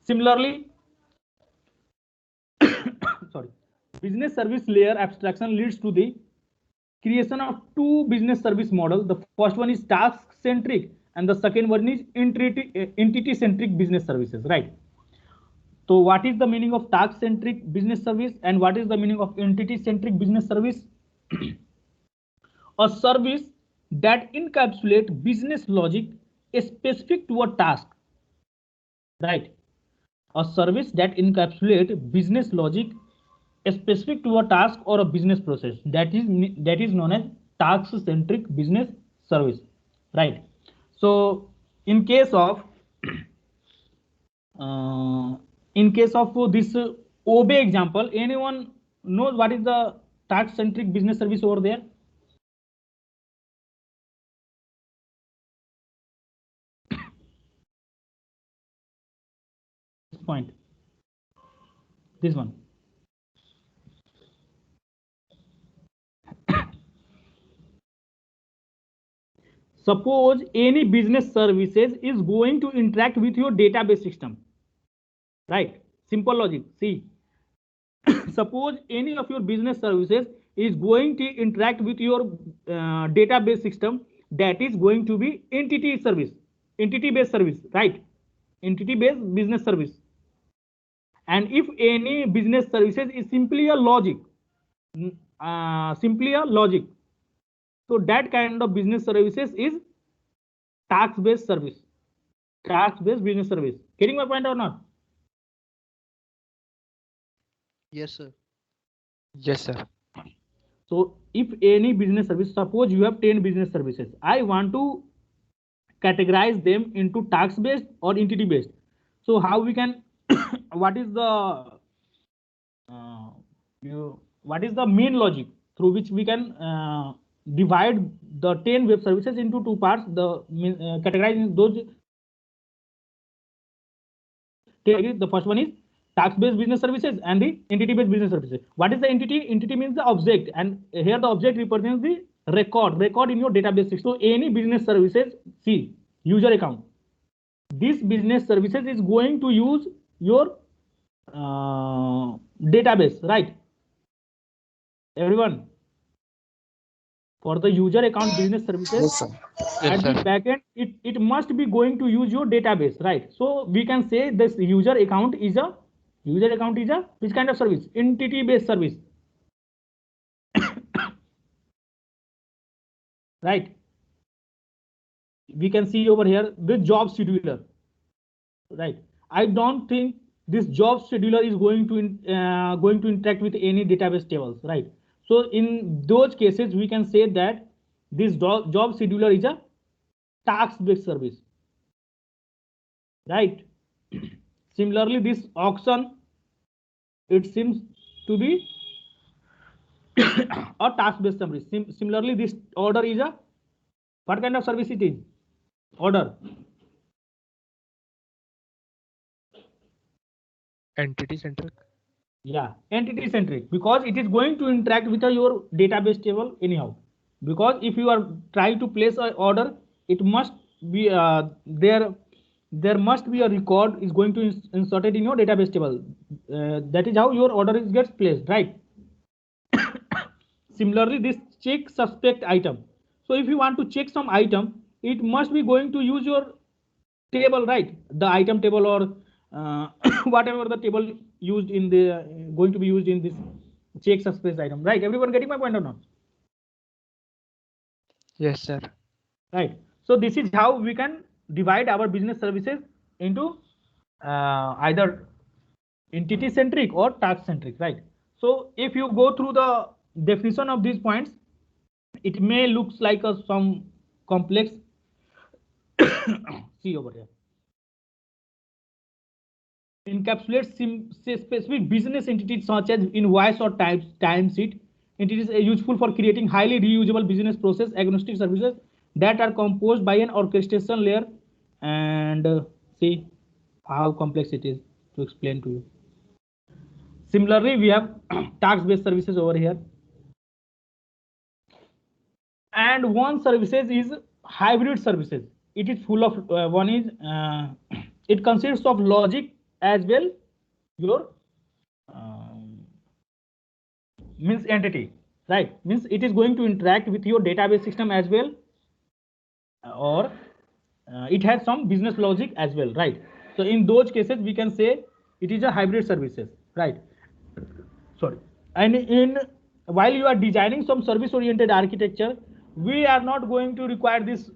Similarly, business service layer abstraction leads to the creation of two business service models. The first one is task centric and the second one is entity centric business services, right? So what is the meaning of task centric business service and what is the meaning of entity centric business service? A service that encapsulates business logic specific to a task, right? A service that encapsulates business logic specific to a task or a business process, that is known as task centric business service, right? So in case of this OBE example, anyone knows what is the task centric business service over there? Point, this one. Suppose any business services is going to interact with your database system, right? Simple logic. See, suppose any of your business services is going to interact with your database system, that is going to be entity service, entity based service, right? Entity based business service. And if any business services is simply a logic, so that kind of business services is task based service, task based business service. Getting my point or not? Yes, sir. Yes, sir. So if any business service, suppose you have 10 business services, I want to categorize them into task based or entity based. So how we can what is the what is the main logic through which we can divide the 10 web services into two parts, the categorizing those. The first one is task based business services and the entity based business services. What is the entity? Entity means the object, and here the object represents the record in your database system. So any business services, see user account, this business services is going to use your database, right? Everyone, for the user account business services, Yes, sir. at the backend, it must be going to use your database, right? So we can say this user account is a which kind of service? Entity based service. Right? We can see over here the job scheduler, right? I don't think this job scheduler is going to interact with any database tables, right? So in those cases, we can say that this job scheduler is a task based service, right? Similarly, this auction, it seems to be a task based service. Similarly, this order is a what kind of service it is? Order. Entity centric. Yeah, entity centric, because it is going to interact with your database table anyhow. Because if you are trying to place an order, it must be there must be a record is going to inserted in your database table. That is how your order gets placed, right? Similarly, this check suspect item. So if you want to check some item, it must be going to use your table, right? The item table or whatever the table used in the going to be used in this check suspect item, right? Everyone getting my point or not? Yes, sir. Right. So this is how we can divide our business services into either entity centric or task centric, right? So if you go through the definition of these points, it may looks like some complex. See over here. Encapsulates specific business entities such as invoice or time sheet. It is useful for creating highly reusable business process agnostic services that are composed by an orchestration layer. And see how complex it is to explain to you. Similarly, we have task-based services over here. And one services is hybrid services. It is full of one is it consists of logic as well your means entity, right? Means it is going to interact with your database system as well, or it has some business logic as well, right? So in those cases we can say it is a hybrid services, right? Sorry. And in while you are designing some service oriented architecture, we are not going to require this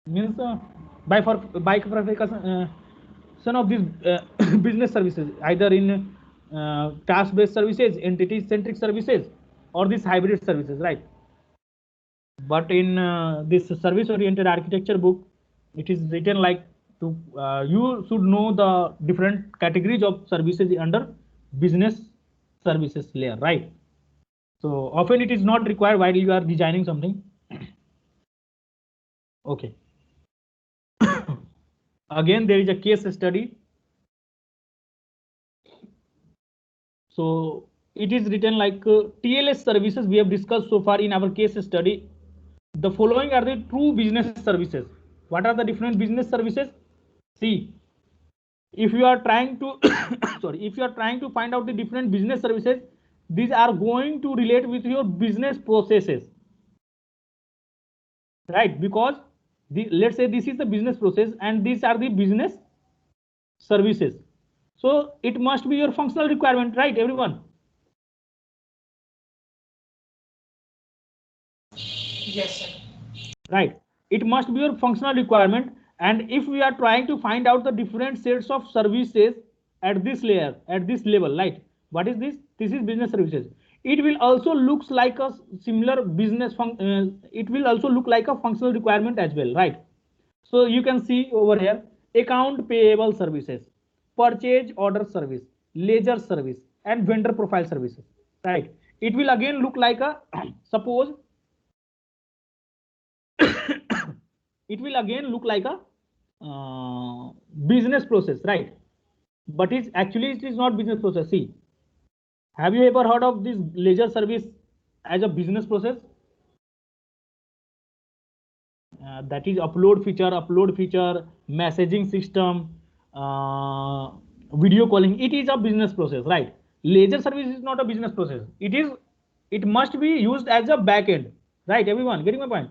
means bifurcation of these business services either in task based services, entity centric services, or these hybrid services, right? But in this service oriented architecture book, it is written like to you should know the different categories of services under business services layer, right? So often it is not required while you are designing something. Okay. Again, there is a case study. So it is written like TLS services we have discussed so far in our case study. The following are the true business services. What are the different business services? See, if you are trying to sorry, if you are trying to find out the different business services, these are going to relate with your business processes, right? Because let's say this is the business process and these are the business services, so it must be your functional requirement, right everyone? Yes, sir. Right, it must be your functional requirement. And if we are trying to find out the different sets of services at this layer, at this level, right, what is this? This is business services. It will also looks like a similar business it will also look like a functional requirement as well, right? So you can see over here, account payable services, purchase order service, ledger service, and vendor profile services, right? It will again look like a suppose it will again look like a business process, right? But it's actually it is not business process. See, have you ever heard of this ledger service as a business process? That is upload feature, messaging system, video calling. It is a business process, right? Ledger service is not a business process. It must be used as a back end, right? Everyone getting my point?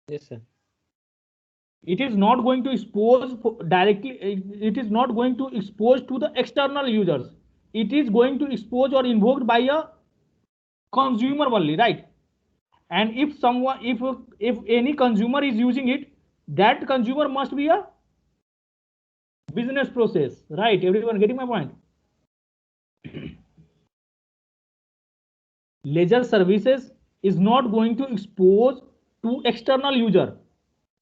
Yes, sir. It is not going to expose directly, it is not going to expose to the external users. It is going to expose or invoked by a consumer only, right? And if someone, if any consumer is using it, that consumer must be a business process, right? Everyone getting my point? Ledger services is not going to expose to external user,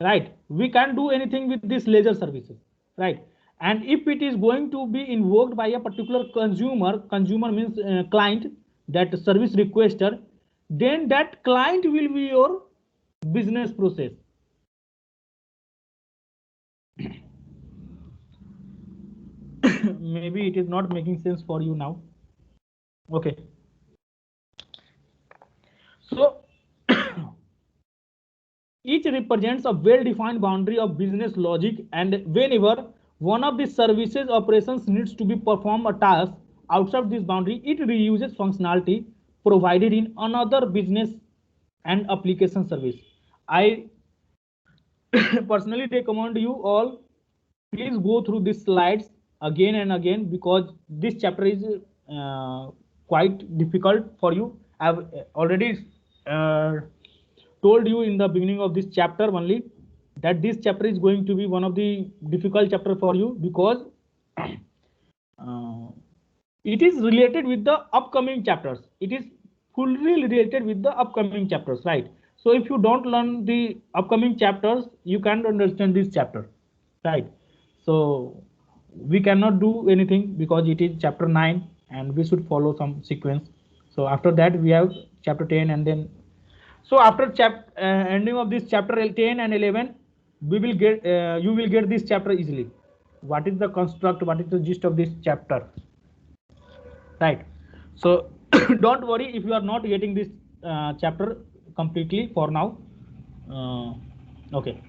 right? We can't do anything with this ledger services, right? And if it is going to be invoked by a particular consumer means client, that service requester, then that client will be your business process. Maybe it is not making sense for you now. Okay, so each represents a well-defined boundary of business logic, and whenever one of the services operations needs to be perform a task outside this boundary, it reuses functionality provided in another business and application service. I personally recommend you all, please go through these slides again and again, because this chapter is quite difficult for you. I've already told you in the beginning of this chapter only that this chapter is going to be one of the difficult chapter for you, because it is related with the upcoming chapters. It is fully related with the upcoming chapters, right? So if you don't learn the upcoming chapters, you can't understand this chapter, right? So we cannot do anything because it is chapter 9 and we should follow some sequence. So after that we have chapter 10, and then so after ending of this chapter 10 and 11, we will get you will get this chapter easily. What is the construct, what is the gist of this chapter, right? So don't worry if you are not getting this chapter completely for now. Okay,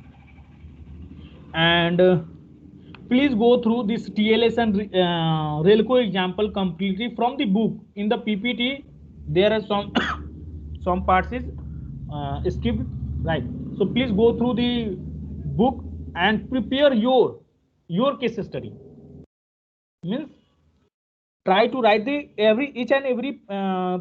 and please go through this TLS and Relco example completely from the book. In the PPT there are some some parts is skipped, right? So please go through the book and prepare your case study. Means try to write the each and every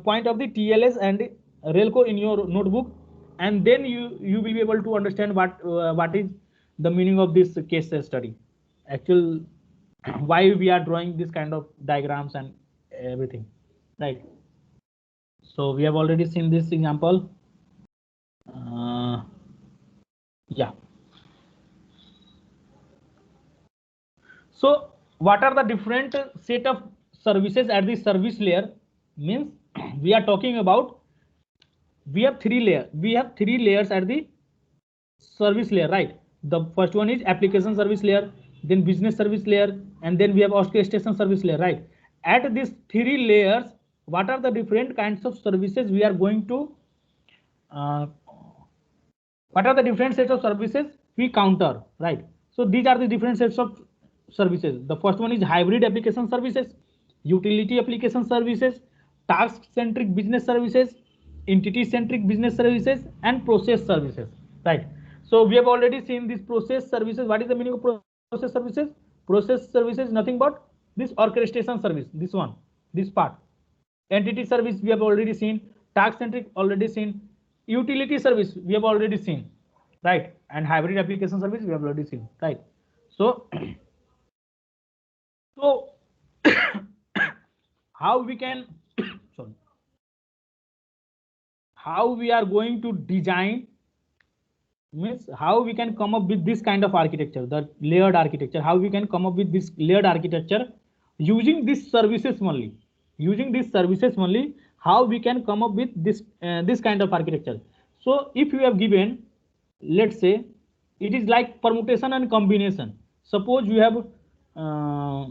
point of the TLS and Relco in your notebook, and then you will be able to understand what is the meaning of this case study, actual why we are drawing this kind of diagrams and everything, right? So we have already seen this example. Yeah. So what are the different set of services at the service layer? Means we are talking about, we have three layers at the service layer, right? The first one is application service layer, then business service layer, and then we have orchestration service layer, right? At these three layers, what are the different kinds of services we are going to what are the different sets of services we counter, right? So these are the different sets of services. The first one is hybrid application services, utility application services, task centric business services, entity centric business services, and process services, right? So we have already seen these process services. What is the meaning of process services? Process services nothing but this orchestration service, this one, this part. Entity service we have already seen, task centric already seen, utility service we have already seen, right? And hybrid application service we have already seen, right? So so how we can sorry, how we are going to design, means how we can come up with this kind of architecture, the layered architecture, how we can come up with this layered architecture using these services only, how we can come up with this kind of architecture. So if you have given, let's say it is like permutation and combination. Suppose you have a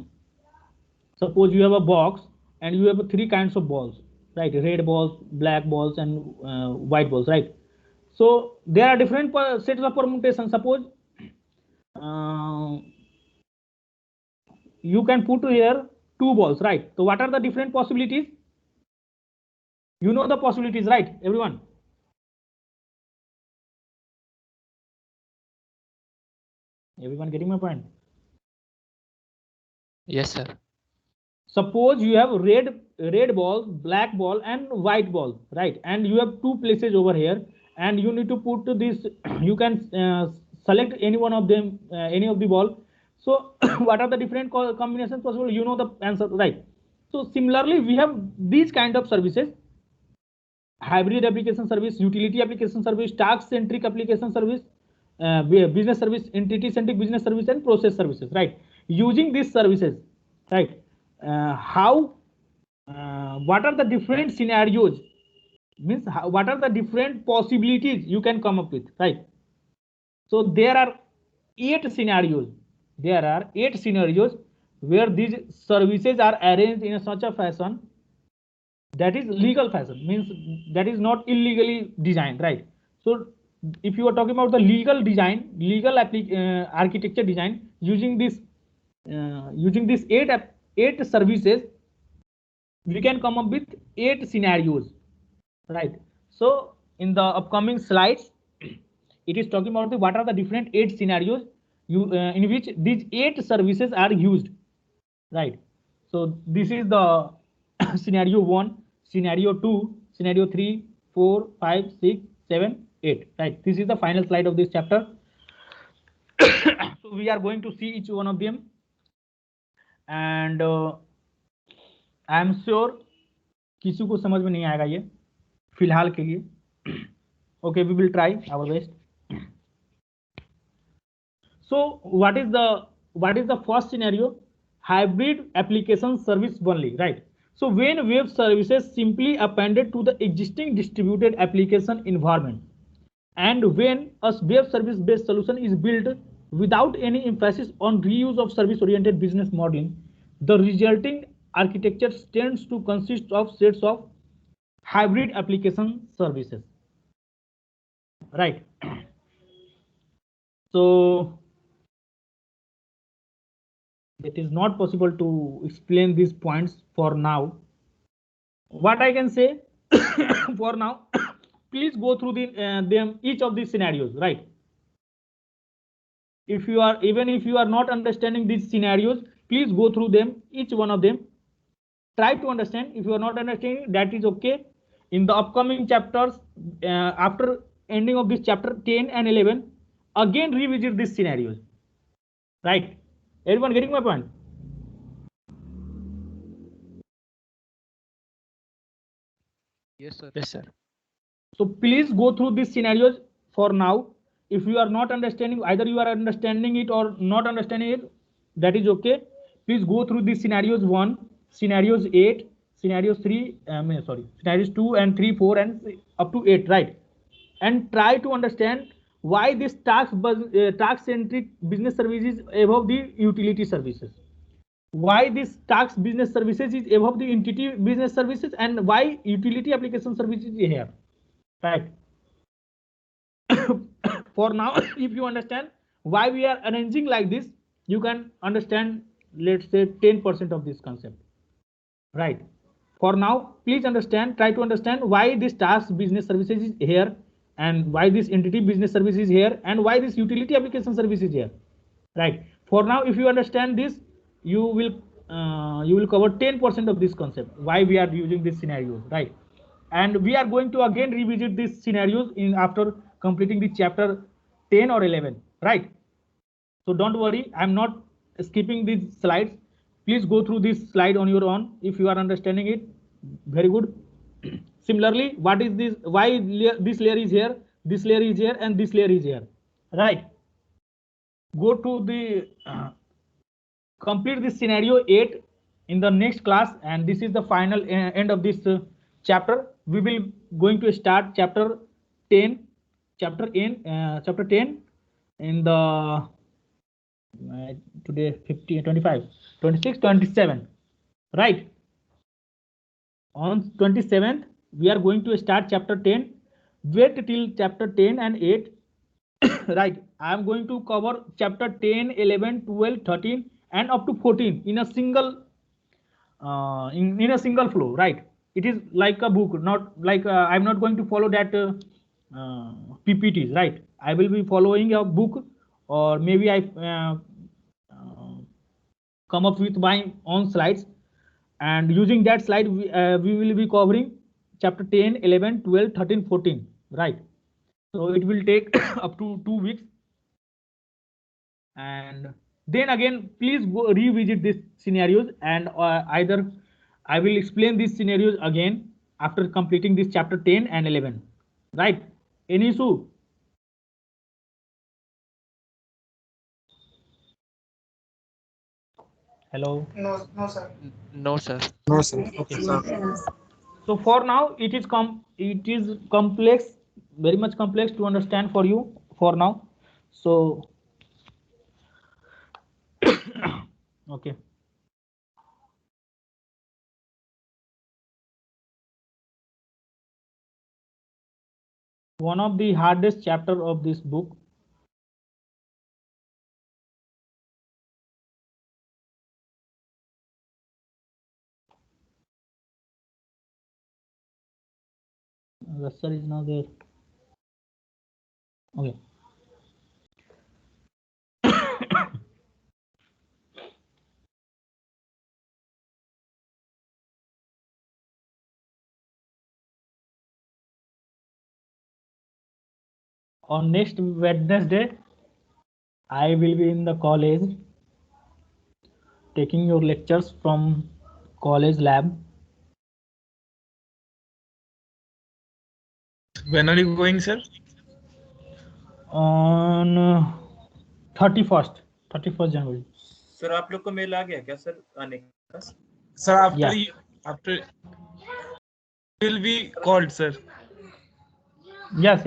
box and you have three kinds of balls, right? Red balls, black balls, and white balls, right? So there are different sets of permutations. Suppose you can put here two balls, right? So what are the different possibilities? You know the possibilities, right, everyone? Everyone getting my point? Yes, sir. Suppose you have red ball, black ball, and white ball, right? And you have two places over here, and you need to put this. You can select any one of them, any of the ball. So what are the different combinations possible? You know the answer, right? So similarly, we have these kind of services: hybrid application service, utility application service, task centric application service, business service, entity centric business service, and process services, right? Using these services, right? What are the different scenarios, means what are the different possibilities you can come up with, right? So there are 8 scenarios where these services are arranged in such a fashion that is legal fashion, means that is not illegally designed, right? So if you are talking about the legal design, architecture design, using this 8 services, we can come up with 8 scenarios, right? So in the upcoming slides, it is talking about what are the different 8 scenarios in which these 8 services are used, right? So this is the scenario 1, scenario 2, scenario 3, 4, 5, 6, 7, 8, right? This is the final slide of this chapter. So we are going to see each one of them, and I am sure किसी को समझ में नहीं आएगा ये फिलहाल के लिए. Okay, we will try our best. So what is the first scenario? Hybrid application service only, right? So when web services simply appended to the existing distributed application environment, and when a web service based solution is built without any emphasis on reuse of service oriented business modeling, the resulting architecture tends to consist of sets of hybrid application services, right? So it is not possible to explain these points for now. What I can say for now, please go through them each of these scenarios, right? Even if you are not understanding these scenarios, please go through them, each one of them. Try to understand. If you are not understanding, that is okay. In the upcoming chapters, after ending of this chapter 10 and 11, again revisit these scenarios, right? Everyone getting my point? Yes, sir. Yes, sir. So please go through these scenarios for now. If you are not understanding, either you are understanding it or not understanding it, that is okay. Please go through these scenarios 1, scenarios 8, scenarios 3, scenarios 2 and 3, 4 and up to 8, right? And try to understand why this task centric business services above the utility services. Why this task business services is above the entity business services, and why utility application services is here, right? For now, if you understand why we are arranging like this, you can understand, let's say 10% of this concept, right? For now, please understand, try to understand why this task business services is here, and why this entity business service is here, and why this utility application service is here, right? For now, if you understand this, you will cover 10% of this concept, why we are using this scenarios, right? And we are going to again revisit these scenarios in after completing the chapter 10 or 11, right? So don't worry, I'm not skipping these slides. Please go through this slide on your own. If you are understanding it, very good. Similarly, what is this? Why this layer is here, this layer is here, and this layer is here, right? Go to the complete this scenario 8 in the next class, and this is the final end of this chapter. We will going to start chapter 10, chapter 10 in the today 50, 25, 26, 27, right? On 27th, we are going to start chapter 10. Wait till chapter 10 and 8. Right, I am going to cover chapter 10, 11, 12, 13 and up to 14 in a single in a single flow, right? It is like a book, not like I'm not going to follow that PPTs, right? I will be following a book, or maybe I come up with my own slides, and using that slide we will be covering chapter 10, 11, 12, 13, 14, right? So it will take up to 2 weeks, and then again please go revisit these scenarios, and either I will explain these scenarios again after completing this chapter 10 and 11, right? Any issue? Hello? No, sir. No, sir. No, sir. Okay. So for now it is complex, very much complex to understand for you for now. So okay. One of the hardest chapter of this book. The sir is now there. Okay. On next Wednesday, I will be in the college taking your lectures from college lab. When are you going, sir? On 31st January. Sir आप लोग को mail आ गया क्या sir आने का? Sir, after Yeah. after will be called, sir. Yes.